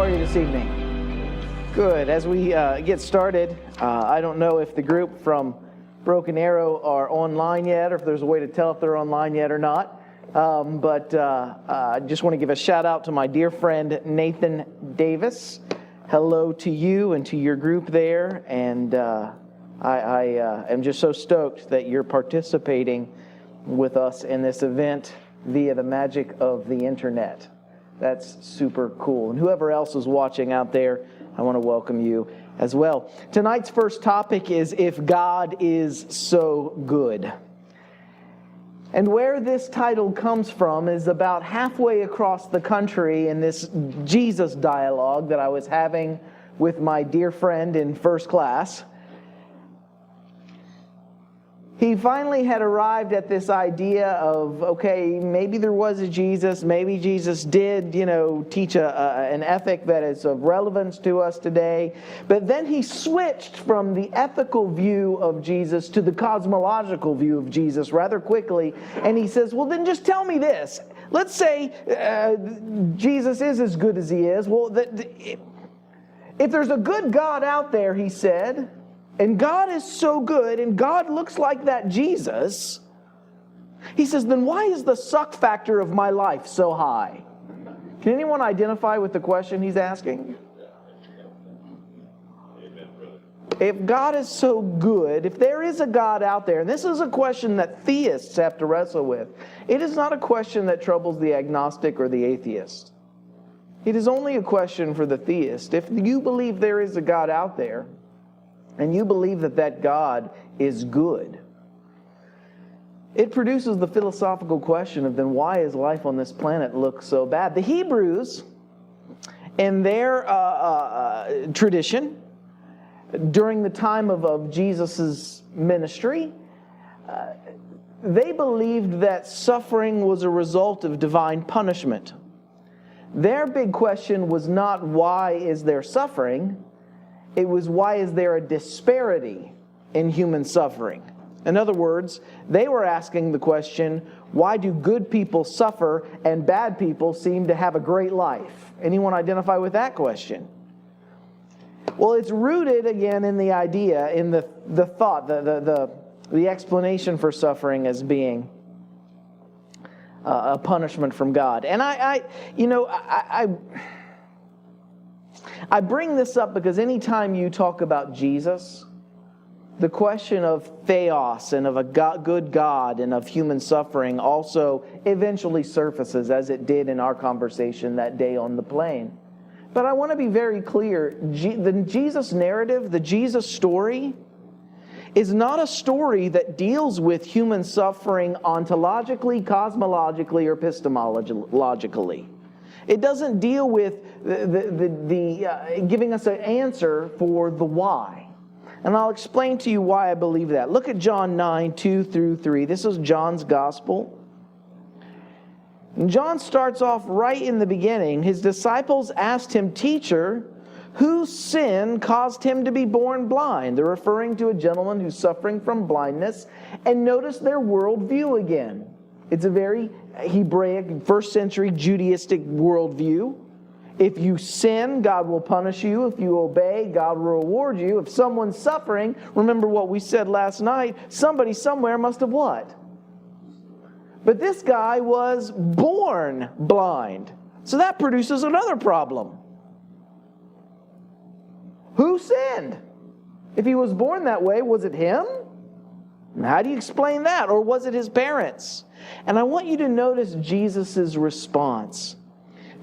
are you this evening? Good. As we get started, I don't know if the group from Broken Arrow are online yet, or if there's a way to tell if they're online yet or not. But I just want to give a shout out to my dear friend Nathan Davis. Hello to you and to your group there. And I am just so stoked that you're participating with us in this event via the magic of the internet. That's super cool. And whoever else is watching out there, I want to welcome you as well. Tonight's first topic is If God is So Good. And where this title comes from is about halfway across the country in this Jesus dialogue that I was having with my dear friend in first class. He finally had arrived at this idea of, okay, maybe there was a Jesus, maybe Jesus did, teach an ethic that is of relevance to us today. But then he switched from the ethical view of Jesus to the cosmological view of Jesus rather quickly. And he says, well, then just tell me this. Let's say Jesus is as good as he is. Well, if there's a good God out there, he said, and God is so good, and God looks like that Jesus, he says, then why is the suck factor of my life so high? Can anyone identify with the question he's asking? If God is so good, if there is a God out there, and this is a question that theists have to wrestle with, it is not a question that troubles the agnostic or the atheist. It is only a question for the theist. If you believe there is a God out there, and you believe that that God is good, it produces the philosophical question of then why is life on this planet look so bad? The Hebrews, in their tradition, during the time of Jesus' ministry, they believed that suffering was a result of divine punishment. Their big question was not why is there suffering, it was why is there a disparity in human suffering? In other words, they were asking the question, why do good people suffer and bad people seem to have a great life? Anyone identify with that question? Well, it's rooted again in the idea, in the thought, the explanation for suffering as being a punishment from God. And I bring this up because anytime you talk about Jesus, the question of theos and of a good God and of human suffering also eventually surfaces, as it did in our conversation that day on the plane. But I want to be very clear, the Jesus narrative, the Jesus story, is not a story that deals with human suffering ontologically, cosmologically, or epistemologically. It doesn't deal with the giving us an answer for the why. And I'll explain to you why I believe that. Look at John 9, 2 through 3. This is John's gospel. And John starts off right in the beginning. His disciples asked him, "Teacher, whose sin caused him to be born blind?" They're referring to a gentleman who's suffering from blindness. And notice their worldview again. It's a very Hebraic, first century Judaistic worldview. If you sin, God will punish you. If you obey, God will reward you. If someone's suffering, remember what we said last night, somebody somewhere must have what? But this guy was born blind. So that produces another problem. Who sinned? If he was born that way, was it him? How do you explain that? Or was it his parents? And I want you to notice Jesus' response.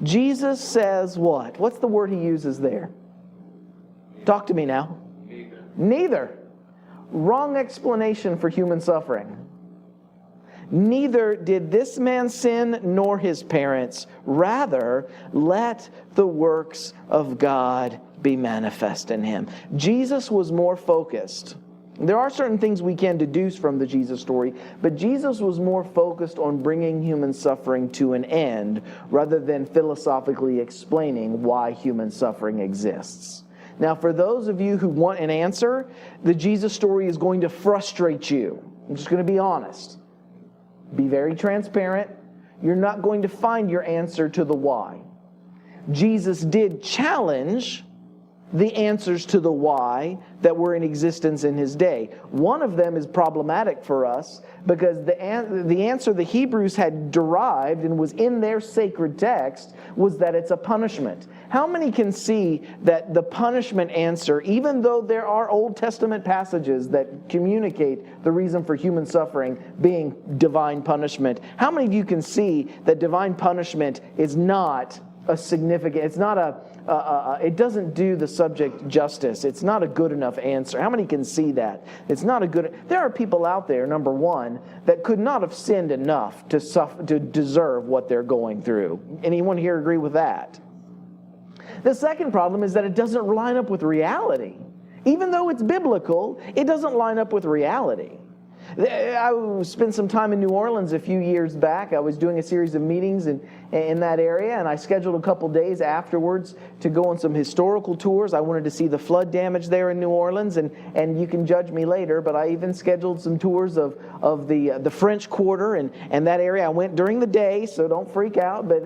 Jesus says what? What's the word he uses there? Talk to me now. Neither. Wrong explanation for human suffering. Neither did this man sin nor his parents. Rather, let the works of God be manifest in him. Jesus was more focused. There are certain things we can deduce from the Jesus story, but Jesus was more focused on bringing human suffering to an end rather than philosophically explaining why human suffering exists. Now, for those of you who want an answer, the Jesus story is going to frustrate you. I'm just going to be honest. Be very transparent. You're not going to find your answer to the why. Jesus did challenge the answers to the why that were in existence in his day. One of them is problematic for us because the answer the Hebrews had derived and was in their sacred text was that it's a punishment. How many can see that the punishment answer, even though there are Old Testament passages that communicate the reason for human suffering being divine punishment, how many of you can see that divine punishment is not a significant, it's not it doesn't do the subject justice. It's not a good enough answer. How many can see that? It's not a good, there are people out there, number one, that could not have sinned enough to deserve what they're going through. Anyone here agree with that? The second problem is that it doesn't line up with reality. Even though it's biblical, it doesn't line up with reality. I spent some time in New Orleans a few years back. I was doing a series of meetings in that area, and I scheduled a couple days afterwards to go on some historical tours. I wanted to see the flood damage there in New Orleans, and you can judge me later, but I even scheduled some tours of the French Quarter and that area. I went during the day, so don't freak out. But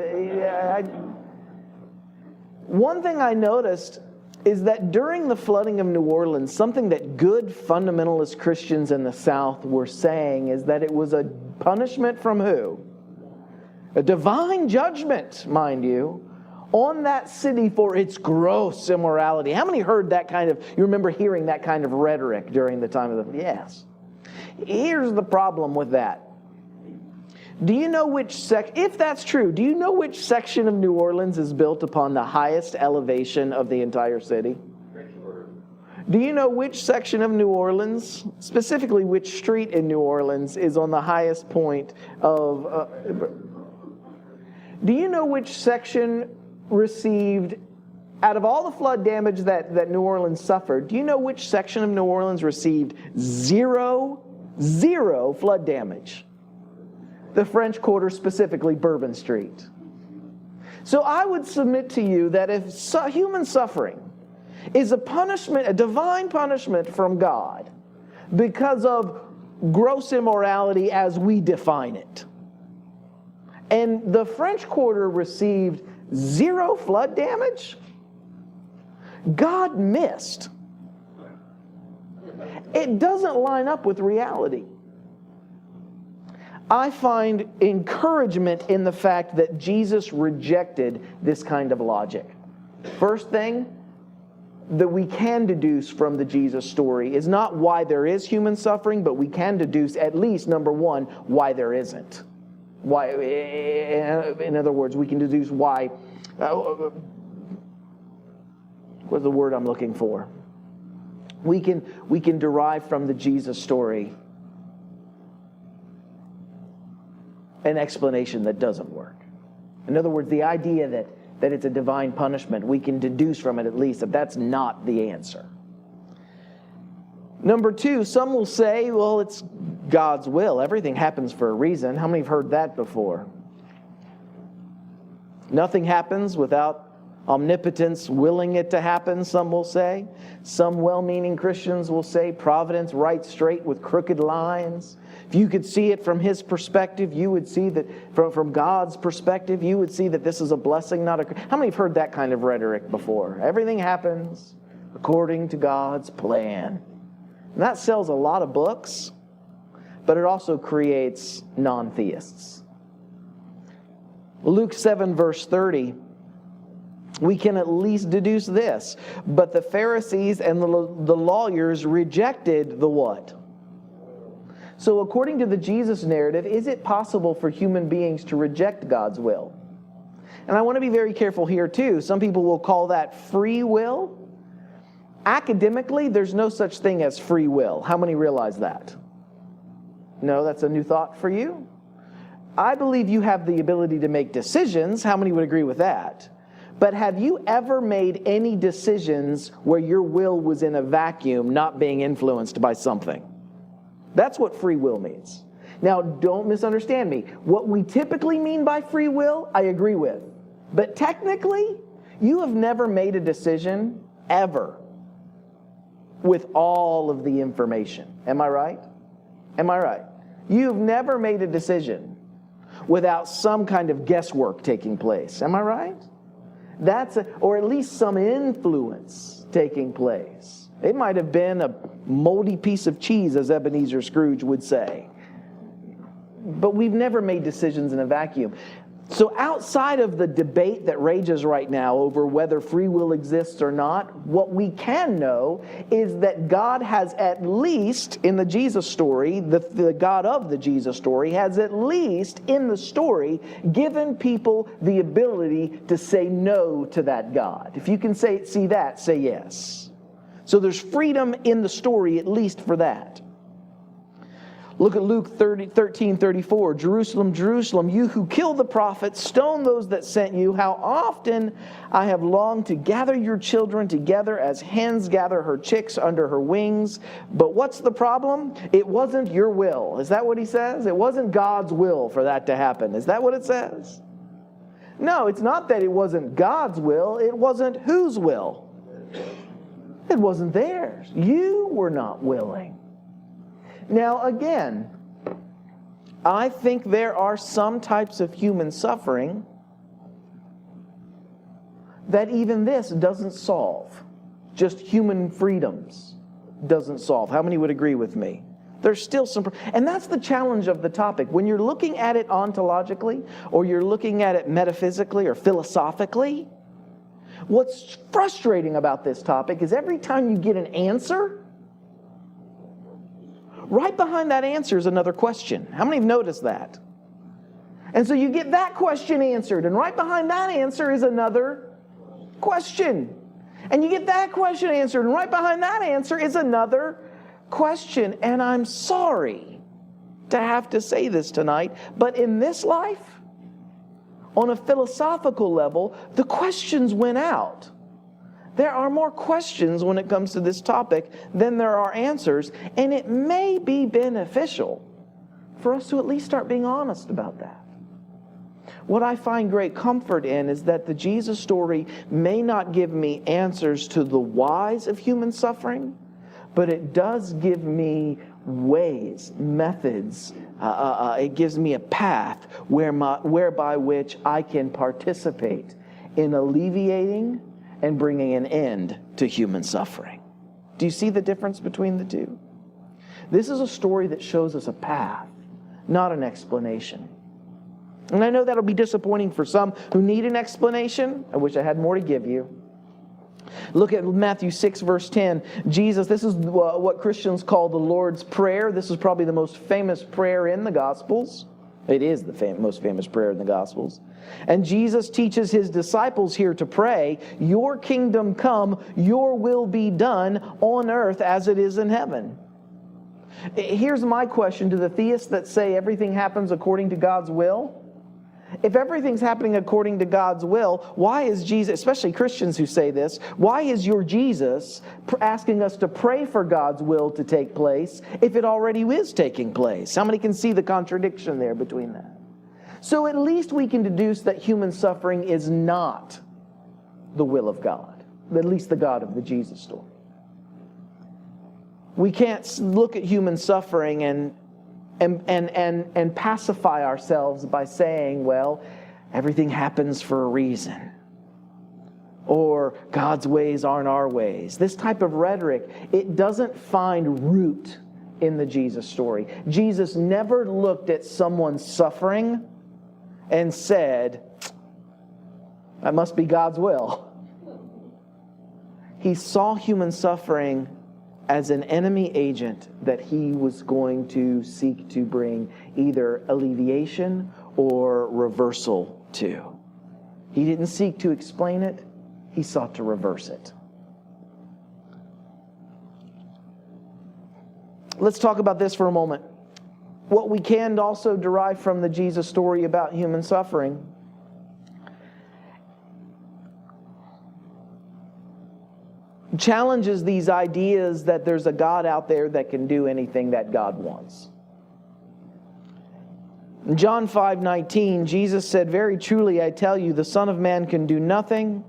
one thing I noticed is that during the flooding of New Orleans, something that good fundamentalist Christians in the South were saying is that it was a punishment from who? A divine judgment, mind you, on that city for its gross immorality. How many heard that kind of, you remember hearing that kind of rhetoric during the time of the, yes. Here's the problem with that. Do you know if that's true, do you know which section of New Orleans is built upon the highest elevation of the entire city? Do you know which section of New Orleans, specifically which street in New Orleans, is on the highest point of... do you know which section received, out of all the flood damage that New Orleans suffered, do you know which section of New Orleans received zero flood damage? The French Quarter, specifically Bourbon Street. So I would submit to you that if human suffering is a punishment, a divine punishment from God because of gross immorality as we define it, and the French Quarter received zero flood damage, God missed. It doesn't line up with reality. I find encouragement in the fact that Jesus rejected this kind of logic. First thing that we can deduce from the Jesus story is not why there is human suffering, but we can deduce at least, number one, why there isn't. Why? In other words, we can deduce why. What's the word I'm looking for? We can derive from the Jesus story an explanation that doesn't work. In other words, the idea that it's a divine punishment, we can deduce from it at least that that's not the answer. Number two, some will say, well, it's God's will. Everything happens for a reason. How many have heard that before? Nothing happens without omnipotence willing it to happen, some will say. Some well-meaning Christians will say providence right straight with crooked lines. If you could see it from his perspective, you would see that from God's perspective, you would see that this is a blessing, not a... How many have heard that kind of rhetoric before? Everything happens according to God's plan. And that sells a lot of books, but it also creates non-theists. Luke 7, verse 30, we can at least deduce this. But the Pharisees and the lawyers rejected the what? So according to the Jesus narrative, is it possible for human beings to reject God's will? And I want to be very careful here too. Some people will call that free will. Academically, there's no such thing as free will. How many realize that? No, that's a new thought for you? I believe you have the ability to make decisions. How many would agree with that? But have you ever made any decisions where your will was in a vacuum, not being influenced by something? That's what free will means. Now, don't misunderstand me. What we typically mean by free will, I agree with. But technically, you have never made a decision, ever, with all of the information. Am I right? Am I right? You've never made a decision without some kind of guesswork taking place. Am I right? or at least some influence taking place. It might have been a moldy piece of cheese, as Ebenezer Scrooge would say. But we've never made decisions in a vacuum. So outside of the debate that rages right now over whether free will exists or not, what we can know is that God has at least, in the Jesus story, the God of the Jesus story, has at least in the story given people the ability to say no to that God. If you can see that, say yes. So there's freedom in the story, at least for that. Look at Luke 13:34. Jerusalem, Jerusalem, you who kill the prophets, stone those that sent you. How often I have longed to gather your children together as hens gather her chicks under her wings. But what's the problem? It wasn't your will. Is that what he says? It wasn't God's will for that to happen. Is that what it says? No, it's not that it wasn't God's will. It wasn't whose will? It wasn't theirs. You were not willing. Now, again, I think there are some types of human suffering that even this doesn't solve. Just human freedoms doesn't solve. How many would agree with me? There's still some... And that's the challenge of the topic. When you're looking at it ontologically, or you're looking at it metaphysically or philosophically, what's frustrating about this topic is every time you get an answer, right behind that answer is another question. How many have noticed that? And so you get that question answered, and right behind that answer is another question. And you get that question answered, and right behind that answer is another question. And I'm sorry to have to say this tonight, but in this life, on a philosophical level, the questions win out. There are more questions when it comes to this topic than there are answers, and it may be beneficial for us to at least start being honest about that. What I find great comfort in is that the Jesus story may not give me answers to the whys of human suffering, but it does give me ways, methods. It gives me a path whereby which I can participate in alleviating and bringing an end to human suffering. Do you see the difference between the two? This is a story that shows us a path, not an explanation. And I know that'll be disappointing for some who need an explanation. I wish I had more to give you. Look at Matthew 6, verse 10. Jesus, this is what Christians call the Lord's Prayer. This is probably the most famous prayer in the Gospels. It is the most famous prayer in the Gospels. And Jesus teaches his disciples here to pray, your kingdom come, your will be done on earth as it is in heaven. Here's my question to the theists that say everything happens according to God's will. If everything's happening according to God's will, why is Jesus, especially Christians who say this, why is your Jesus asking us to pray for God's will to take place if it already is taking place? How many can see the contradiction there between that? So at least we can deduce that human suffering is not the will of God, at least the God of the Jesus story. We can't look at human suffering and pacify ourselves by saying, well, everything happens for a reason. Or God's ways aren't our ways. This type of rhetoric, it doesn't find root in the Jesus story. Jesus never looked at someone's suffering and said, that must be God's will. He saw human suffering as an enemy agent that he was going to seek to bring either alleviation or reversal to. He didn't seek to explain it, he sought to reverse it. Let's talk about this for a moment. What we can also derive from the Jesus story about human suffering challenges these ideas that there's a God out there that can do anything that God wants. In John 5:19, Jesus said, very truly I tell you, the Son of Man can do nothing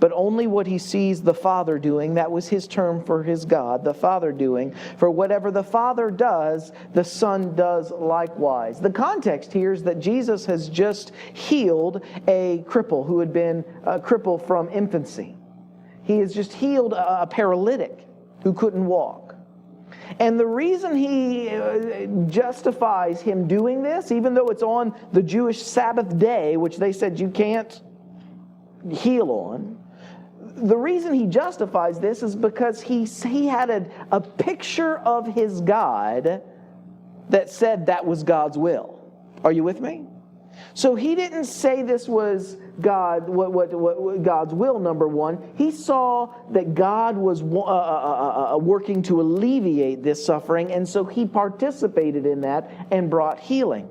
but only what he sees the Father doing. That was his term for his God, the Father doing. For whatever the Father does, the Son does likewise. The context here is that Jesus has just healed a cripple who had been a cripple from infancy. He has just healed a paralytic who couldn't walk. And the reason he justifies him doing this, even though it's on the Jewish Sabbath day, which they said you can't heal on, the reason he justifies this is because he had a picture of his God that said that was God's will. Are you with me? So he didn't say this was God, what God's will, number one. He saw that God was working to alleviate this suffering, and so he participated in that and brought healing.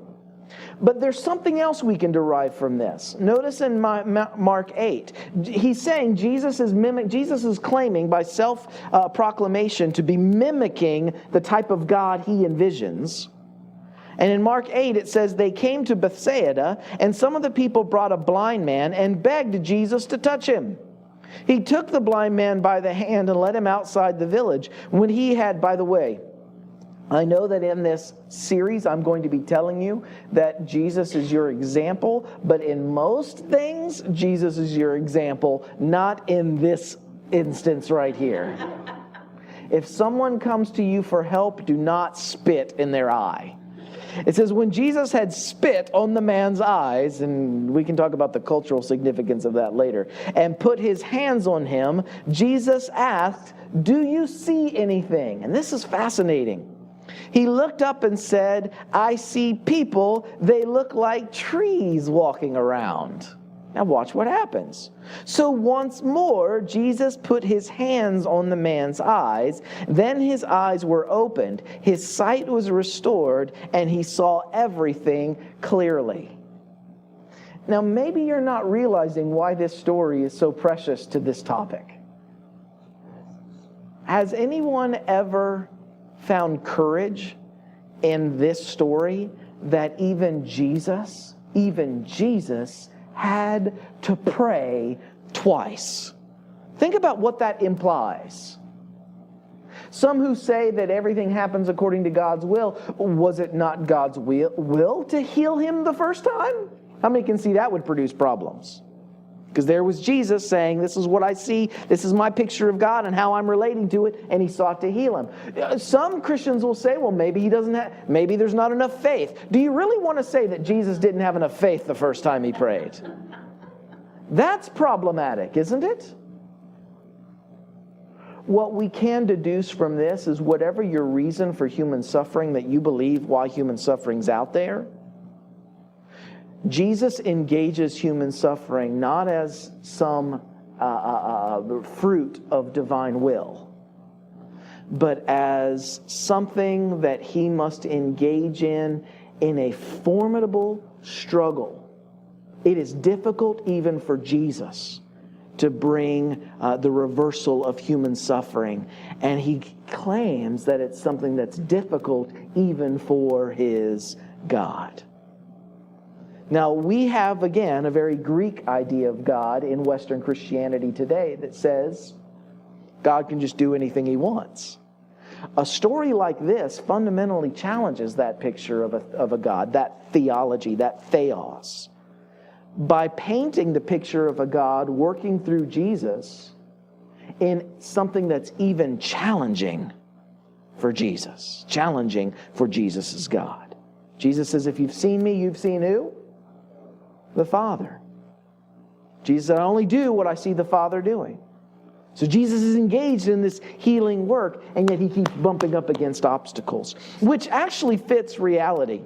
But there's something else we can derive from this. Notice in Mark 8, he's saying Jesus is claiming by self-proclamation to be mimicking the type of God he envisions. And in Mark 8, it says, they came to Bethsaida, and some of the people brought a blind man and begged Jesus to touch him. He took the blind man by the hand and led him outside the village. When he had, by the way, I know that in this series I'm going to be telling you that Jesus is your example, but in most things, Jesus is your example, not in this instance right here. If someone comes to you for help, do not spit in their eye. It says, when Jesus had spit on the man's eyes, and we can talk about the cultural significance of that later, and put his hands on him, Jesus asked, do you see anything? And this is fascinating. He looked up and said, I see people, they look like trees walking around. Now watch what happens. So once more, Jesus put his hands on the man's eyes. Then his eyes were opened, his sight was restored, and he saw everything clearly. Now maybe you're not realizing why this story is so precious to this topic. Has anyone ever found courage in this story that even Jesus had to pray twice? Think about what that implies. Some who say that everything happens according to God's will, was it not God's will to heal him the first time? How many can see that would produce problems? Because there was Jesus saying, this is what I see, this is my picture of God and how I'm relating to it, and he sought to heal him. Some Christians will say, well, maybe maybe there's not enough faith. Do you really want to say that Jesus didn't have enough faith the first time he prayed? That's problematic, isn't it? What we can deduce from this is whatever your reason for human suffering, that you believe why human suffering's out there, Jesus engages human suffering not as some fruit of divine will, but as something that he must engage in a formidable struggle. It is difficult even for Jesus to bring the reversal of human suffering, and he claims that it's something that's difficult even for his God. Now, we have, again, a very Greek idea of God in Western Christianity today that says God can just do anything he wants. A story like this fundamentally challenges that picture of a God, that theology, that theos, by painting the picture of a God working through Jesus in something that's even challenging for Jesus, challenging for Jesus as God. Jesus says, if you've seen me, you've seen who? The Father. Jesus said, I only do what I see the Father doing. So Jesus is engaged in this healing work, and yet he keeps bumping up against obstacles, which actually fits reality.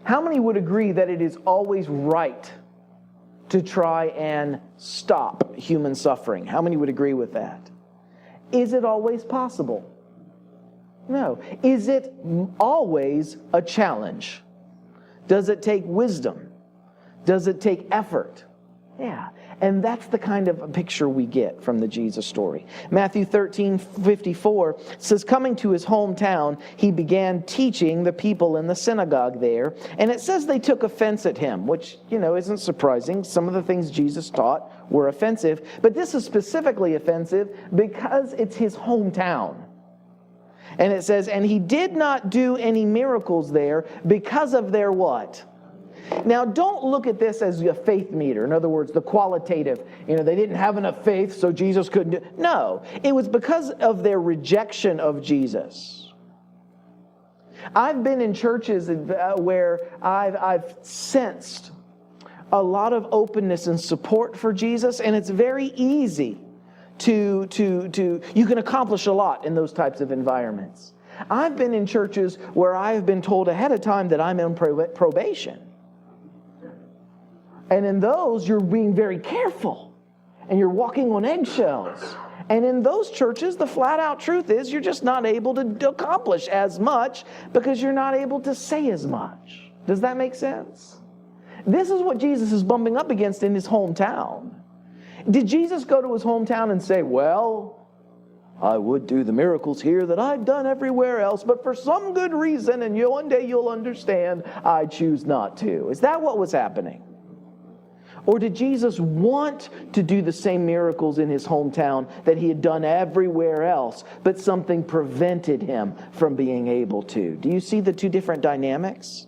How many would agree that it is always right to try and stop human suffering? How many would agree with that? Is it always possible? No. Is it always a challenge? Does it take wisdom? Does it take effort? Yeah. And that's the kind of picture we get from the Jesus story. Matthew 13:54 says, coming to his hometown, he began teaching the people in the synagogue there. And it says they took offense at him, which, isn't surprising. Some of the things Jesus taught were offensive. But this is specifically offensive because it's his hometown. And it says, and he did not do any miracles there because of their what? Now, don't look at this as a faith meter. In other words, the qualitative. They didn't have enough faith, so Jesus couldn't do it. No, it was because of their rejection of Jesus. I've been in churches where I've sensed a lot of openness and support for Jesus, and it's very easy to you can accomplish a lot in those types of environments. I've been in churches where I have been told ahead of time that I'm on probation. And in those, you're being very careful. And you're walking on eggshells. And in those churches, the flat-out truth is you're just not able to accomplish as much because you're not able to say as much. Does that make sense? This is what Jesus is bumping up against in his hometown. Did Jesus go to his hometown and say, well, I would do the miracles here that I've done everywhere else, but for some good reason, and one day you'll understand, I choose not to. Is that what was happening? Or did Jesus want to do the same miracles in his hometown that he had done everywhere else, but something prevented him from being able to? Do you see the two different dynamics?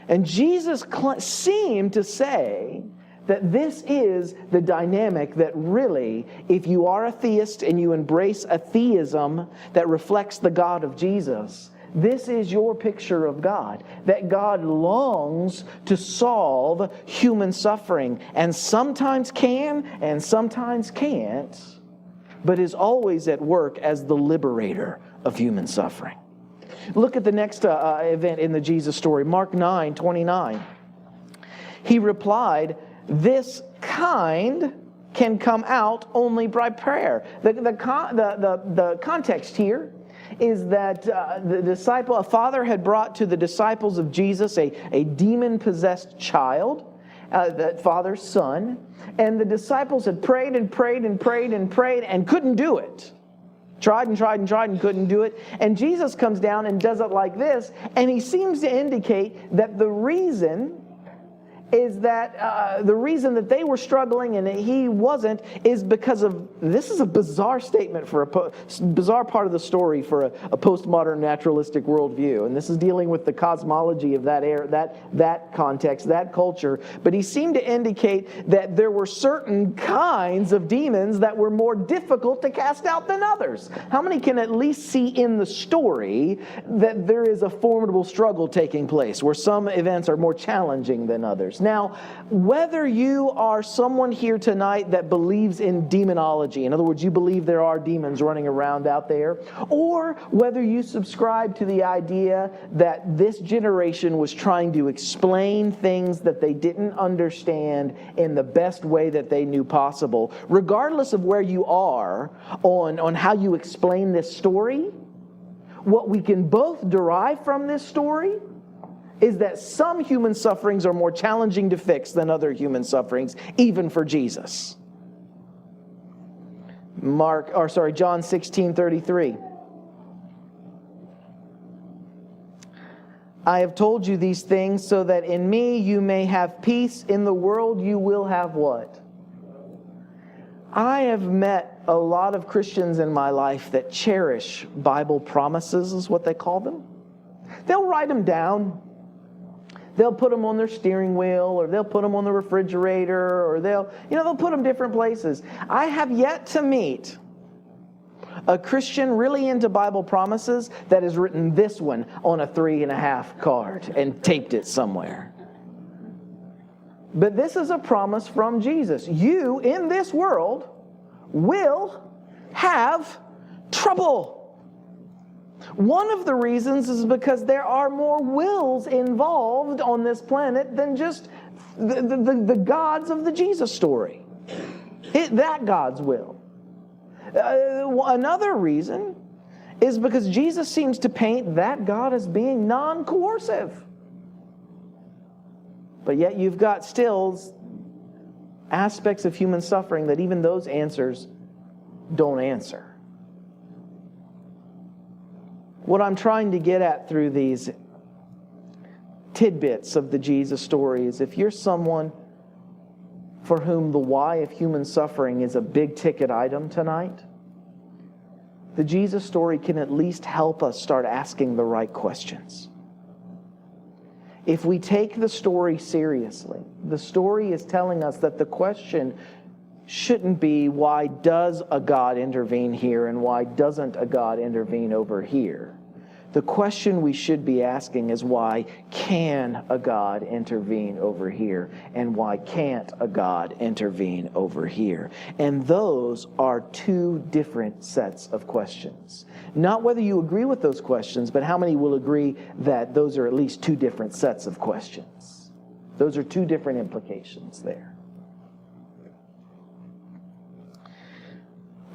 And Jesus seemed to say that this is the dynamic that really, if you are a theist and you embrace a theism that reflects the God of Jesus, this is your picture of God, that God longs to solve human suffering, and sometimes can and sometimes can't, but is always at work as the liberator of human suffering. Look at the next event in the Jesus story, Mark 9:29. He replied, this kind can come out only by prayer. The context here is that a father had brought to the disciples of Jesus a demon-possessed child, that father's son, and the disciples had prayed and prayed and prayed and prayed and couldn't do it. Tried and tried and tried and couldn't do it. And Jesus comes down and does it like this, and he seems to indicate that the reason is that the reason that they were struggling and he wasn't is because of, this is a bizarre statement for bizarre part of the story for a postmodern naturalistic worldview. And this is dealing with the cosmology of that era, that context, that culture. But he seemed to indicate that there were certain kinds of demons that were more difficult to cast out than others. How many can at least see in the story that there is a formidable struggle taking place where some events are more challenging than others? Now, whether you are someone here tonight that believes in demonology, in other words, you believe there are demons running around out there, or whether you subscribe to the idea that this generation was trying to explain things that they didn't understand in the best way that they knew possible, regardless of where you are on how you explain this story, what we can both derive from this story is that some human sufferings are more challenging to fix than other human sufferings, even for Jesus. John 16:33. I have told you these things so that in me you may have peace. In the world you will have what? I have met a lot of Christians in my life that cherish Bible promises, is what they call them. They'll write them down. They'll put them on their steering wheel, or they'll put them on the refrigerator, or they'll put them different places. I have yet to meet a Christian really into Bible promises that has written this one on a 3.5 card and taped it somewhere. But this is a promise from Jesus. You, in this world, will have trouble. One of the reasons is because there are more wills involved on this planet than just the gods of the Jesus story. That God's will. Another reason is because Jesus seems to paint that God as being non-coercive. But yet you've got still aspects of human suffering that even those answers don't answer. What I'm trying to get at through these tidbits of the Jesus story is, if you're someone for whom the why of human suffering is a big ticket item tonight, the Jesus story can at least help us start asking the right questions. If we take the story seriously, the story is telling us that the question shouldn't be, why does a God intervene here and why doesn't a God intervene over here? The question we should be asking is, why can a God intervene over here and why can't a God intervene over here? And those are two different sets of questions. Not whether you agree with those questions, but how many will agree that those are at least two different sets of questions? Those are two different implications there.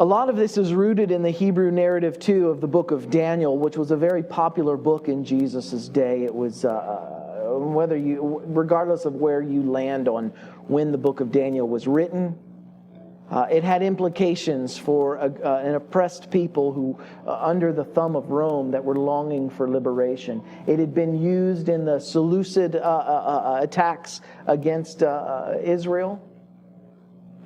A lot of this is rooted in the Hebrew narrative, too, of the book of Daniel, which was a very popular book in Jesus' day. It was, regardless of where you land on when the book of Daniel was written, it had implications for an oppressed people who, under the thumb of Rome, that were longing for liberation. It had been used in the Seleucid attacks against Israel.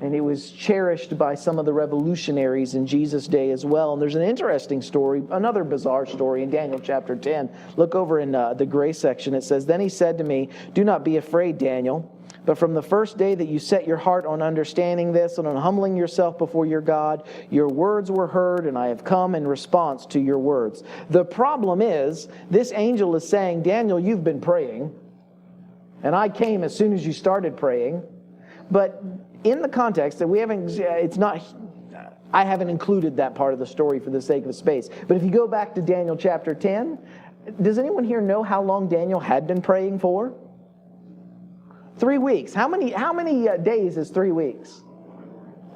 And it was cherished by some of the revolutionaries in Jesus' day as well. And there's an interesting story, another bizarre story in Daniel chapter 10. Look over in the gray section. It says, "Then he said to me, 'Do not be afraid, Daniel. But from the first day that you set your heart on understanding this and on humbling yourself before your God, your words were heard, and I have come in response to your words.'" The problem is, this angel is saying, Daniel, you've been praying, and I came as soon as you started praying. But in the context that I haven't included that part of the story for the sake of space. But if you go back to Daniel chapter 10, does anyone here know how long Daniel had been praying for? 3 weeks. How many days is 3 weeks?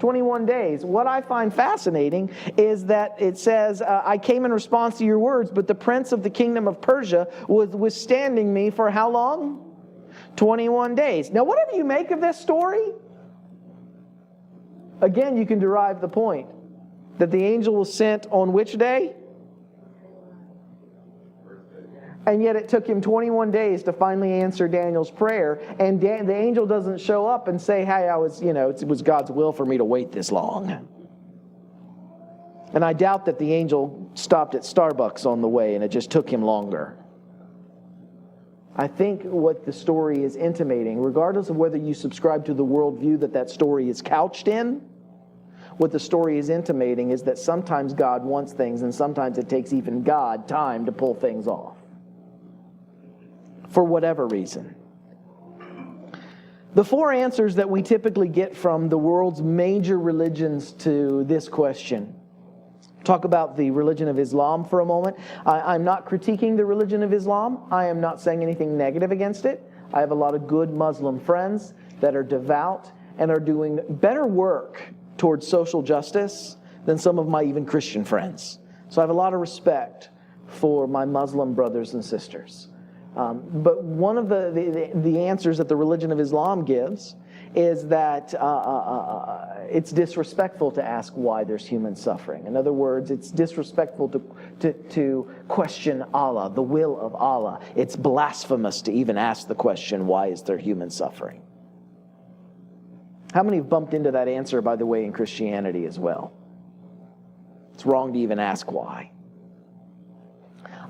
21 days. What I find fascinating is that it says, I came in response to your words, but the prince of the kingdom of Persia was withstanding me for how long? 21 days. Now, whatever you make of this story, again, you can derive the point that the angel was sent on which day? And yet it took him 21 days to finally answer Daniel's prayer. And the angel doesn't show up and say, hey, it was God's will for me to wait this long. And I doubt that the angel stopped at Starbucks on the way and it just took him longer. I think what the story is intimating, regardless of whether you subscribe to the worldview that story is couched in, what the story is intimating is that sometimes God wants things and sometimes it takes even God time to pull things off. For whatever reason. The four answers that we typically get from the world's major religions to this question. Talk about the religion of Islam for a moment. I'm not critiquing the religion of Islam. I am not saying anything negative against it. I have a lot of good Muslim friends that are devout and are doing better work towards social justice than some of my even Christian friends. So I have a lot of respect for my Muslim brothers and sisters. But one of the answers that the religion of Islam gives is that it's disrespectful to ask why there's human suffering. In other words, it's disrespectful to question Allah, the will of Allah. It's blasphemous to even ask the question, why is there human suffering? How many have bumped into that answer, by the way, in Christianity as well? It's wrong to even ask why.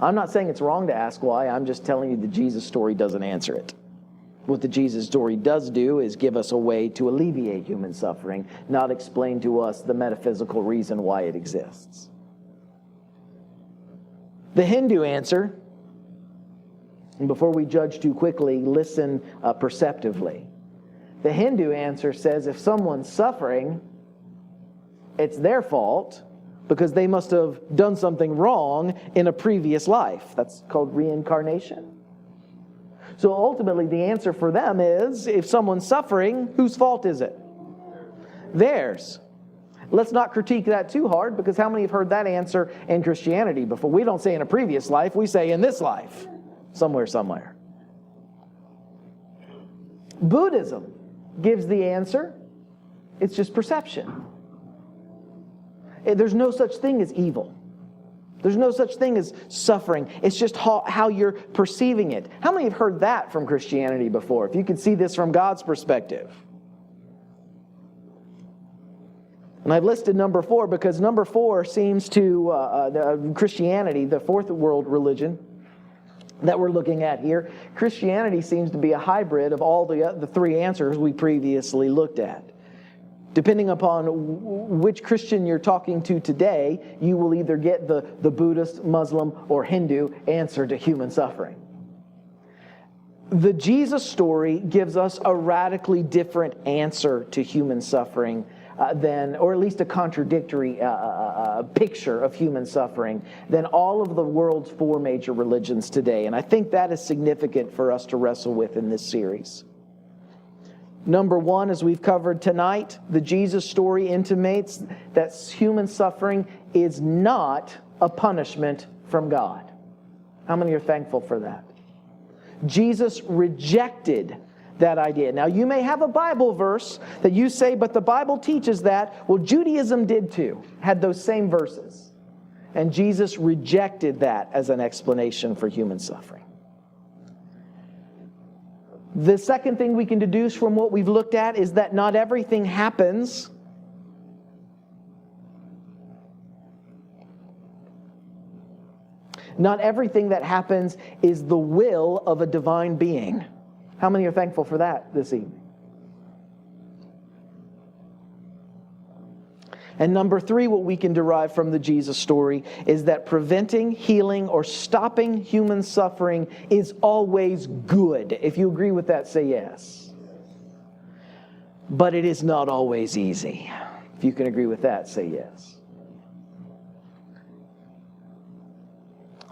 I'm not saying it's wrong to ask why. I'm just telling you the Jesus story doesn't answer it. What the Jesus story does do is give us a way to alleviate human suffering, not explain to us the metaphysical reason why it exists. The Hindu answer, and before we judge too quickly, listen perceptively. The Hindu answer says if someone's suffering, it's their fault because they must have done something wrong in a previous life. That's called reincarnation. So ultimately, the answer for them is, if someone's suffering, whose fault is it? Theirs. Let's not critique that too hard, because how many have heard that answer in Christianity before? We don't say in a previous life, we say in this life. Somewhere. Buddhism gives the answer It's just perception. There's no such thing as evil. There's no such thing as suffering. It's just how you're perceiving it. How many have heard that from Christianity before? If you could see this from God's perspective. And I've listed number 4 because number 4 seems to, Christianity, the fourth world religion that we're looking at here, Christianity seems to be a hybrid of all the 3 answers we previously looked at. Depending upon which Christian you're talking to today, you will either get the Buddhist, Muslim, or Hindu answer to human suffering. The Jesus story gives us a radically different answer to human suffering or at least a contradictory picture of human suffering than all of the world's 4 major religions today. And I think that is significant for us to wrestle with in this series. Number 1, as we've covered tonight, the Jesus story intimates that human suffering is not a punishment from God. How many are thankful for that? Jesus rejected that idea. Now, you may have a Bible verse that you say, but the Bible teaches that. Well, Judaism did too, had those same verses. And Jesus rejected that as an explanation for human suffering. The second thing we can deduce from what we've looked at is that not everything happens Not everything that happens is the will of a divine being. How many are thankful for that this evening? And number 3, what we can derive from the Jesus story is that preventing, healing, or stopping human suffering is always good. If you agree with that, say yes. But it is not always easy. If you can agree with that, say yes.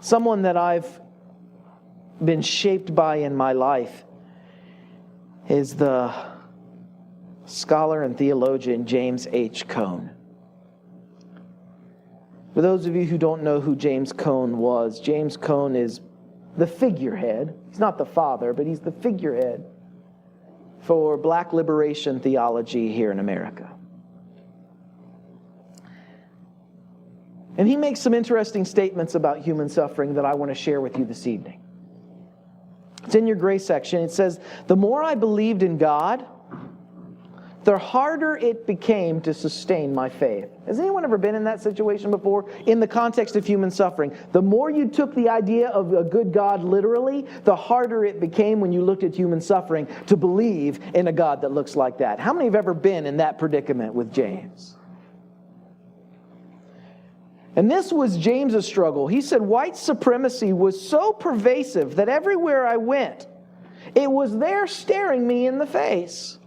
Someone that I've been shaped by in my life is the scholar and theologian James H. Cone. For those of you who don't know who James Cone was, James Cone is the figurehead. He's not the father, but he's the figurehead for black liberation theology here in America. And he makes some interesting statements about human suffering that I want to share with you this evening. It's in your grace section. It says, "The more I believed in God, the harder it became to sustain my faith." Has anyone ever been in that situation before? In the context of human suffering. The more you took the idea of a good God literally, the harder it became when you looked at human suffering to believe in a God that looks like that. How many have ever been in that predicament with James? And this was James's struggle. He said, white supremacy was so pervasive that everywhere I went, it was there staring me in the face.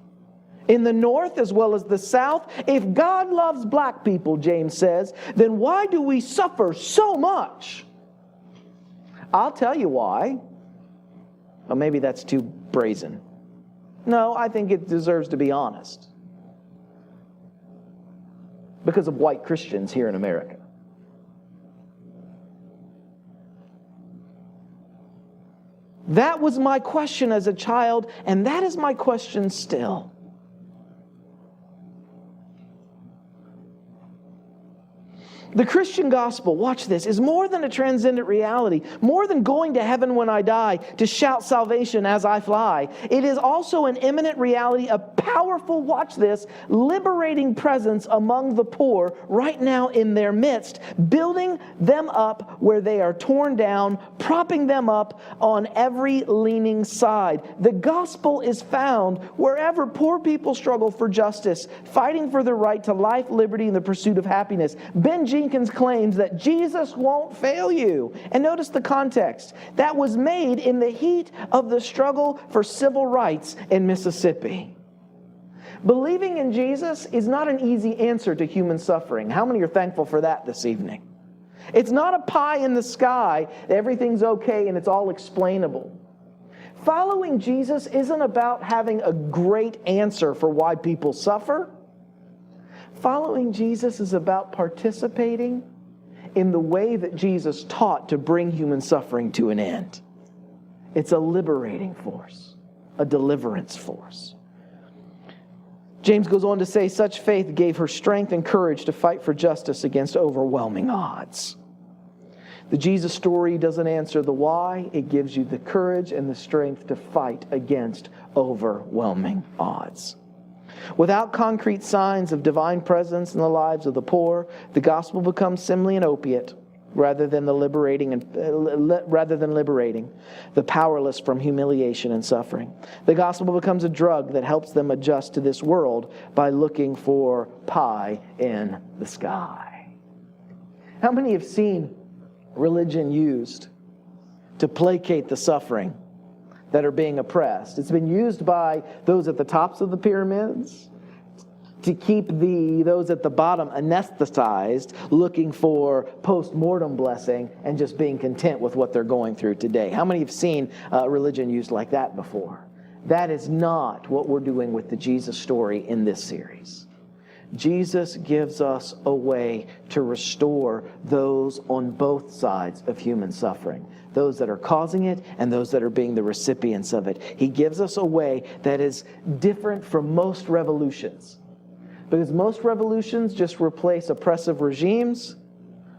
In the North as well as the South, if God loves black people, James says, then why do we suffer so much? I'll tell you why. Well, maybe that's too brazen. No, I think it deserves to be honest. Because of white Christians here in America. That was my question as a child, and that is my question still. The Christian gospel, watch this, is more than a transcendent reality, more than going to heaven when I die to shout salvation as I fly. It is also an imminent reality, a powerful, watch this, liberating presence among the poor right now in their midst, building them up where they are torn down, propping them up on every leaning side. The gospel is found wherever poor people struggle for justice, fighting for the right to life, liberty, and the pursuit of happiness. Ben Jenkins claims that Jesus won't fail you. And notice the context. That was made in the heat of the struggle for civil rights in Mississippi. Believing in Jesus is not an easy answer to human suffering. How many are thankful for that this evening? It's not a pie in the sky, everything's okay and it's all explainable. Following Jesus isn't about having a great answer for why people suffer. Following Jesus is about participating in the way that Jesus taught to bring human suffering to an end. It's a liberating force, a deliverance force. James goes on to say, such faith gave her strength and courage to fight for justice against overwhelming odds. The Jesus story doesn't answer the why. It gives you the courage and the strength to fight against overwhelming odds. Without concrete signs of divine presence in the lives of the poor, the gospel becomes simply an opiate rather than liberating the powerless from humiliation and suffering. The gospel becomes a drug that helps them adjust to this world by looking for pie in the sky. How many have seen religion used to placate the suffering that are being oppressed? It's been used by those at the tops of the pyramids to keep those at the bottom anesthetized, looking for post-mortem blessing and just being content with what they're going through today. How many have seen religion used like that before? That is not what we're doing with the Jesus story in this series. Jesus gives us a way to restore those on both sides of human suffering, those that are causing it and those that are being the recipients of it. He gives us a way that is different from most revolutions, because most revolutions just replace oppressive regimes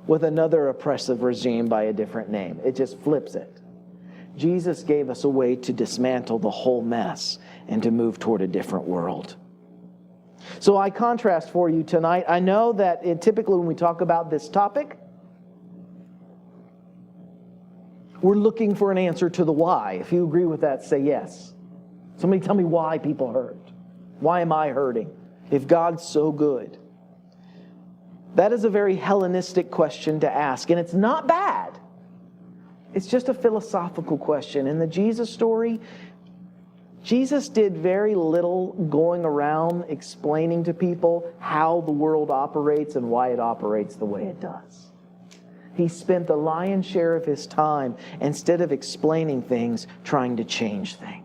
with another oppressive regime by a different name. It just flips it. Jesus gave us a way to dismantle the whole mess and to move toward a different world. So I contrast for you tonight. I know that typically when we talk about this topic, we're looking for an answer to the why. If you agree with that, say yes. Somebody tell me why people hurt. Why am I hurting? If God's so good. That is a very Hellenistic question to ask, and it's not bad. It's just a philosophical question. In the Jesus story, Jesus did very little going around explaining to people how the world operates and why it operates the way it does. He spent the lion's share of his time, instead of explaining things, trying to change things.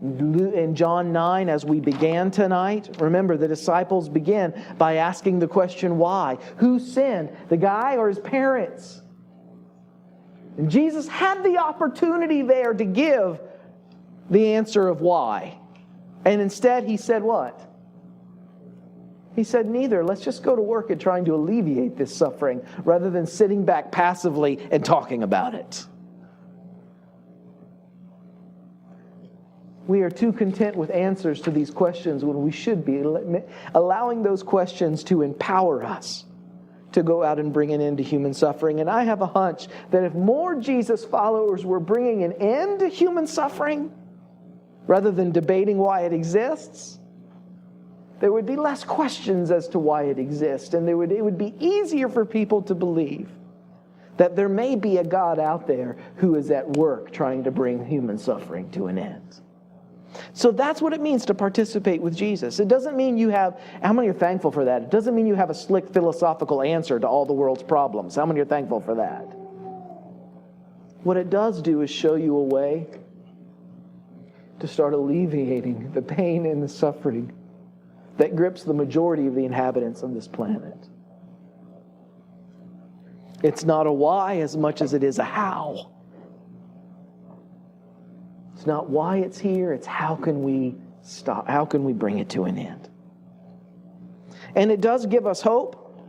In John 9, as we began tonight, remember the disciples began by asking the question, why? Who sinned, the guy or his parents? And Jesus had the opportunity there to give the answer of why. And instead he said what? He said neither. Let's just go to work at trying to alleviate this suffering rather than sitting back passively and talking about it. We are too content with answers to these questions when we should be allowing those questions to empower us to go out and bring an end to human suffering. And I have a hunch that if more Jesus followers were bringing an end to human suffering, rather than debating why it exists, there would be less questions as to why it exists, and it would be easier for people to believe that there may be a God out there who is at work trying to bring human suffering to an end. So that's what it means to participate with Jesus. It doesn't mean you have, how many are thankful for that? It doesn't mean you have a slick philosophical answer to all the world's problems. How many are thankful for that? What it does do is show you a way to start alleviating the pain and the suffering that grips the majority of the inhabitants of this planet. It's not a why as much as it is a how. It's not why it's here, it's how can we stop, how can we bring it to an end? And it does give us hope,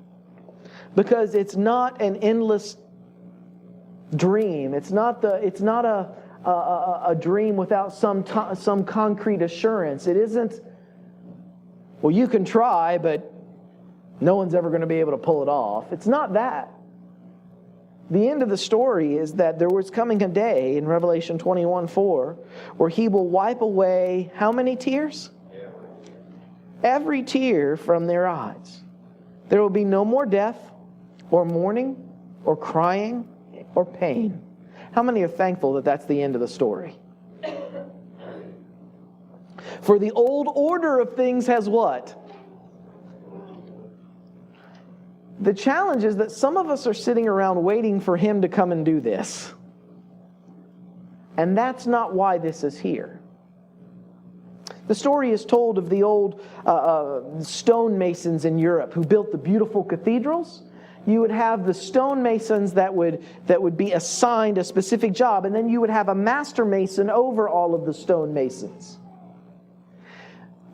because it's not an endless dream. It's not a dream without some concrete assurance. It isn't, well, you can try, but no one's ever going to be able to pull it off. It's not that. The end of the story is that there was coming a day in Revelation 21:4 where he will wipe away how many tears? Every tear from their eyes. There will be no more death or mourning or crying or pain. How many are thankful that that's the end of the story? For the old order of things has what? The challenge is that some of us are sitting around waiting for him to come and do this. And that's not why this is here. The story is told of the old stonemasons in Europe who built the beautiful cathedrals. You would have the stonemasons that would be assigned a specific job, and then you would have a master mason over all of the stonemasons.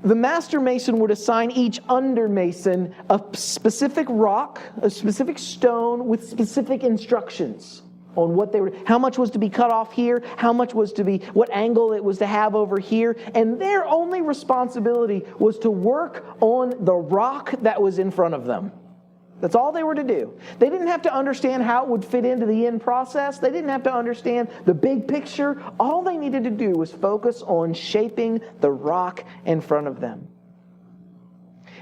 the master mason would assign each under mason a specific rock, a specific stone with specific instructions on what they were, how much was to be cut off here, how much was to be, what angle it was to have over here. And their only responsibility was to work on the rock that was in front of them. That's all they were to do. They didn't have to understand how it would fit into the end process. They didn't have to understand the big picture. All they needed to do was focus on shaping the rock in front of them.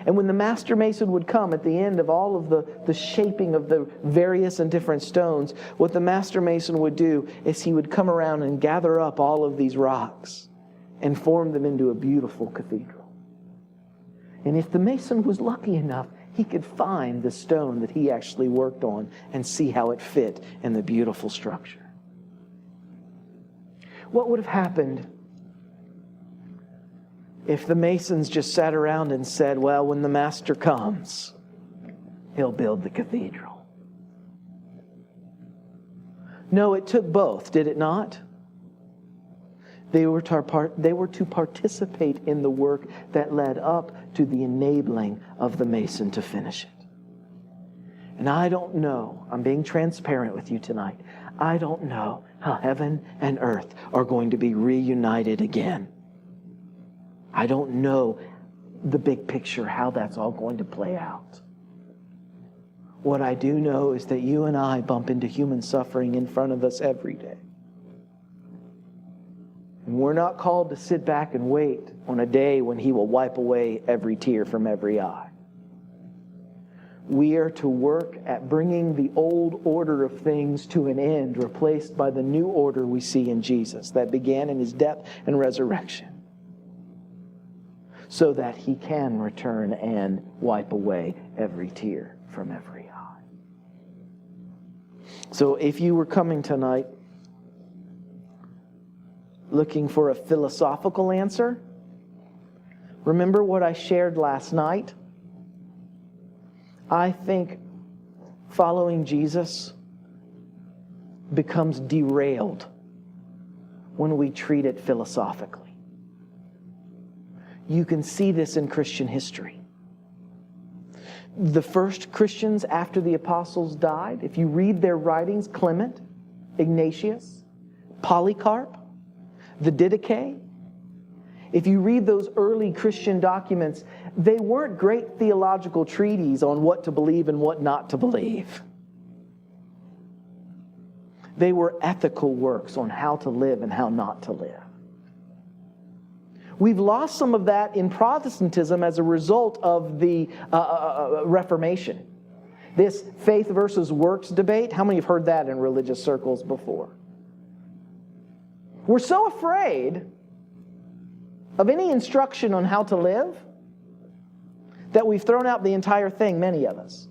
And when the master mason would come at the end of all of the shaping of the various and different stones, what the master mason would do is he would come around and gather up all of these rocks and form them into a beautiful cathedral. And if the mason was lucky enough, he could find the stone that he actually worked on and see how it fit in the beautiful structure. What would have happened if the masons just sat around and said, well, when the master comes, he'll build the cathedral? No, it took both, did it not? They were to participate in the work that led up to the enabling of the mason to finish it. And I don't know, I'm being transparent with you tonight, I don't know how heaven and earth are going to be reunited again. I don't know the big picture, how that's all going to play out. What I do know is that you and I bump into human suffering in front of us every day. And we're not called to sit back and wait on a day when He will wipe away every tear from every eye. We are to work at bringing the old order of things to an end, replaced by the new order we see in Jesus that began in His death and resurrection, so that He can return and wipe away every tear from every eye. So if you were coming tonight looking for a philosophical answer, remember what I shared last night? I think following Jesus becomes derailed when we treat it philosophically. You can see this in Christian history. The first Christians after the apostles died, if you read their writings, Clement, Ignatius, Polycarp, the Didache, if you read those early Christian documents, they weren't great theological treatises on what to believe and what not to believe. They were ethical works on how to live and how not to live. We've lost some of that in Protestantism as a result of the Reformation. This faith versus works debate, how many have heard that in religious circles before? We're so afraid of any instruction on how to live that we've thrown out the entire thing, many of us.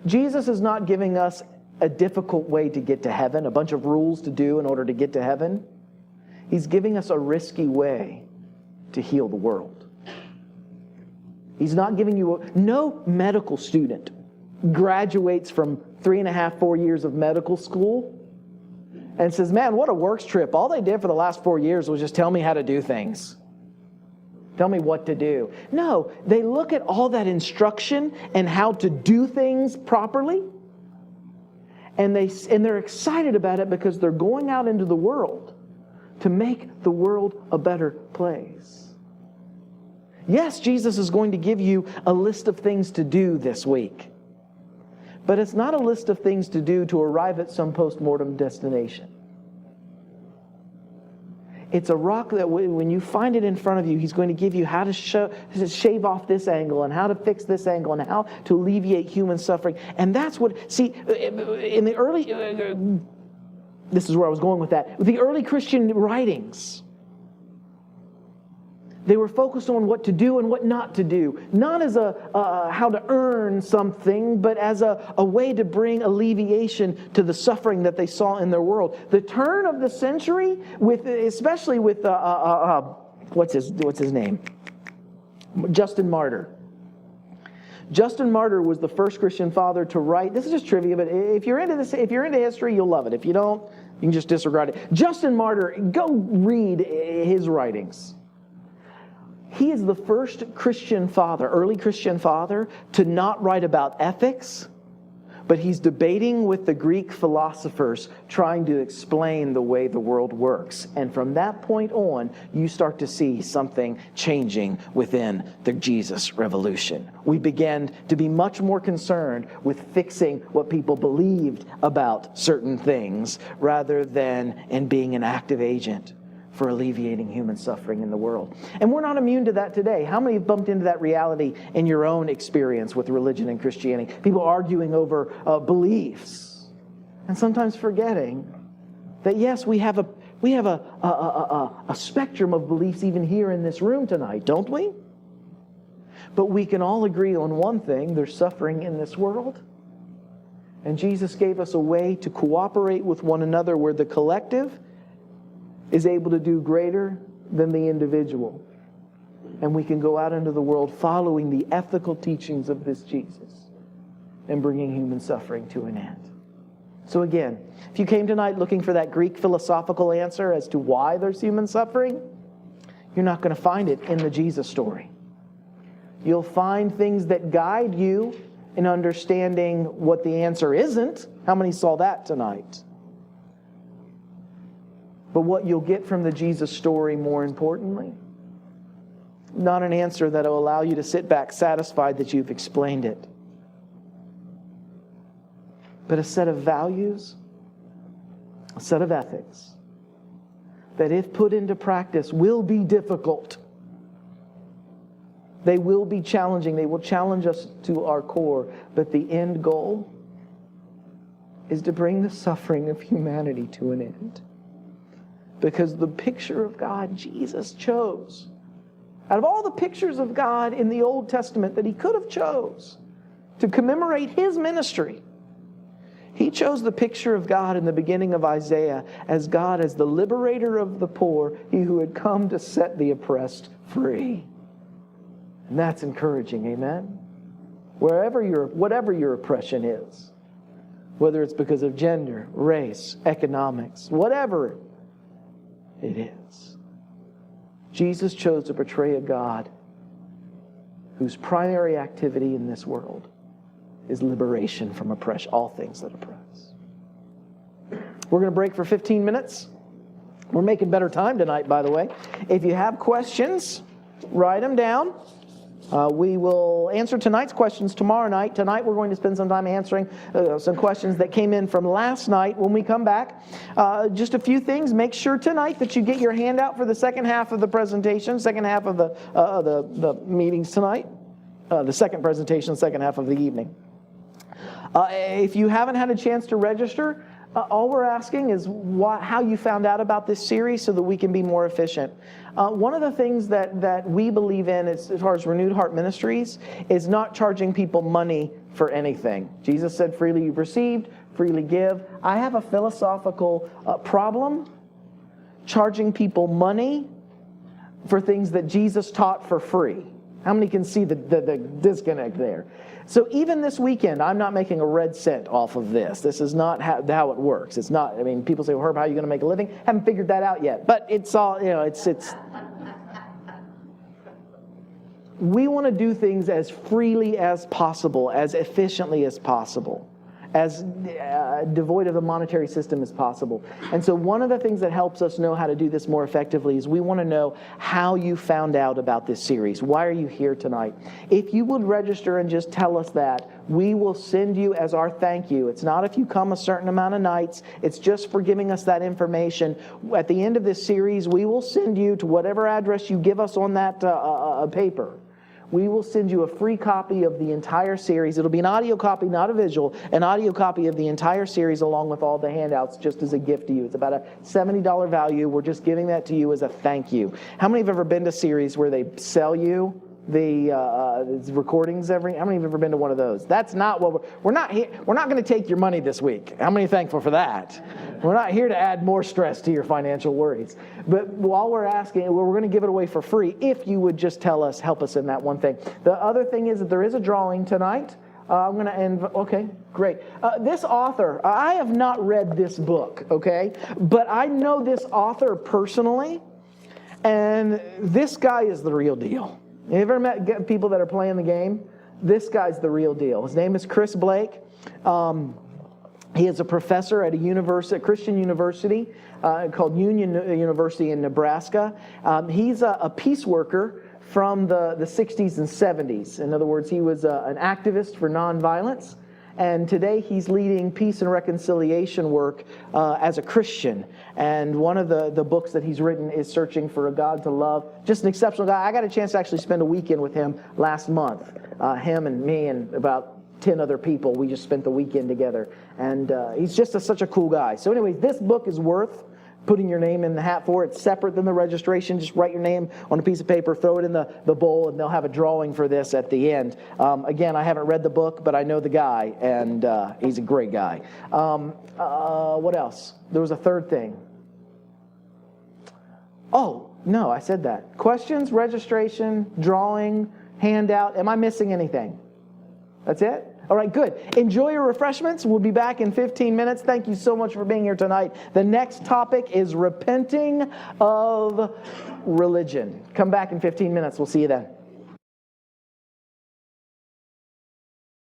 Jesus is not giving us a difficult way to get to heaven, a bunch of rules to do in order to get to heaven. He's giving us a risky way to heal the world. He's not giving you no medical student graduates from 3.5, 4 years of medical school and says, man, what a works trip. All they did for the last 4 years was just tell me how to do things. Tell me what to do. No, they look at all that instruction and how to do things properly, and they're excited about it because they're going out into the world to make the world a better place. Yes, Jesus is going to give you a list of things to do this week. But it's not a list of things to do to arrive at some post-mortem destination. It's a rock that when you find it in front of you, He's going to give you how to shave off this angle and how to fix this angle and how to alleviate human suffering. And that's what, see, in the early, this is where I was going with that. With the early Christian writings, they were focused on what to do and what not to do. Not as how to earn something, but as a way to bring alleviation to the suffering that they saw in their world. The turn of the century, especially with what's his name? Justin Martyr. Justin Martyr was the first Christian father to write. This is just trivia, but if you're into this, if you're into history, you'll love it. If you don't, you can just disregard it. Justin Martyr, go read his writings. He is the first Christian father, early Christian father, to not write about ethics, but he's debating with the Greek philosophers, trying to explain the way the world works. And from that point on, you start to see something changing within the Jesus revolution. We began to be much more concerned with fixing what people believed about certain things, rather than in being an active agent for alleviating human suffering in the world. And we're not immune to that today. How many have bumped into that reality in your own experience with religion and Christianity? People arguing over beliefs, and sometimes forgetting that yes, we have a spectrum of beliefs even here in this room tonight, don't we? But we can all agree on one thing: there's suffering in this world. And Jesus gave us a way to cooperate with one another where the collective is able to do greater than the individual. And we can go out into the world following the ethical teachings of this Jesus and bringing human suffering to an end. So again, if you came tonight looking for that Greek philosophical answer as to why there's human suffering, you're not going to find it in the Jesus story. You'll find things that guide you in understanding what the answer isn't. How many saw that tonight? But what you'll get from the Jesus story, more importantly, not an answer that will allow you to sit back satisfied that you've explained it, but a set of values, a set of ethics, that if put into practice will be difficult. They will be challenging. They will challenge us to our core. But the end goal is to bring the suffering of humanity to an end. Because the picture of God Jesus chose, out of all the pictures of God in the Old Testament that he could have chose to commemorate his ministry, he chose the picture of God in the beginning of Isaiah as God as the liberator of the poor, he who had come to set the oppressed free. And that's encouraging, amen? Whatever your oppression is, whether it's because of gender, race, economics, whatever it is, Jesus chose to portray a God whose primary activity in this world is liberation from oppression, all things that oppress. We're going to break for 15 minutes. We're making better time tonight, by the way. If you have questions, write them down. We will answer tonight's questions tomorrow night. Tonight we're going to spend some time answering some questions that came in from last night. When we come back, just a few things. Make sure tonight that you get your handout for the second half of the presentation, second half of the meetings tonight. The second presentation, second half of the evening. If you haven't had a chance to register, all we're asking is how you found out about this series so that we can be more efficient. One of the things that we believe in as far as Renewed Heart Ministries is not charging people money for anything. Jesus said, freely you've received, freely give. I have a philosophical problem charging people money for things that Jesus taught for free. How many can see the disconnect there? So even this weekend, I'm not making a red cent off of this. This is not how it works. It's not, I mean, people say, well, Herb, how are you going to make a living? Haven't figured that out yet. But it's all, it's. We want to do things as freely as possible, as efficiently as possible, as devoid of a monetary system as possible. And so one of the things that helps us know how to do this more effectively is we want to know how you found out about this series. Why are you here tonight? If you would register and just tell us that, we will send you as our thank you. It's not if you come a certain amount of nights. It's just for giving us that information. At the end of this series, we will send you to whatever address you give us on that paper. We will send you a free copy of the entire series. It'll be an audio copy, not a visual, an audio copy of the entire series along with all the handouts just as a gift to you. It's about a $70 value. We're just giving that to you as a thank you. How many have ever been to series where they sell you the recordings how many have ever been to one of those? That's not what we're not here. We're not going to take your money this week. How many are thankful for that? We're not here to add more stress to your financial worries. But while we're asking, we're going to give it away for free if you would just help us in that one thing. The other thing is that there is a drawing tonight. I'm going to end. Okay, great. This author, I have not read this book, okay? But I know this author personally. And this guy is the real deal. You ever met people that are playing the game? This guy's the real deal. His name is Chris Blake. He is a professor at a Christian university called Union University in Nebraska. He's a peace worker from the 60s and 70s. In other words, he was an activist for nonviolence. And today he's leading peace and reconciliation work as a Christian. And one of the books that he's written is Searching for a God to Love. Just an exceptional guy. I got a chance to actually spend a weekend with him last month. Him and me and about 10 other people, we just spent the weekend together. And he's just such a cool guy. So anyways, this book is worth putting your name in the hat for. It's separate than the registration. Just write your name on a piece of paper, throw it in the bowl, and they'll have a drawing for this at the end. Again, I haven't read the book, but I know the guy, and he's a great guy. What else? There was a third thing. Oh, no, I said that. Questions, registration, drawing, handout. Am I missing anything? That's it? All right, good. Enjoy your refreshments. We'll be back in 15 minutes. Thank you so much for being here tonight. The next topic is repenting of religion. Come back in 15 minutes. We'll see you then.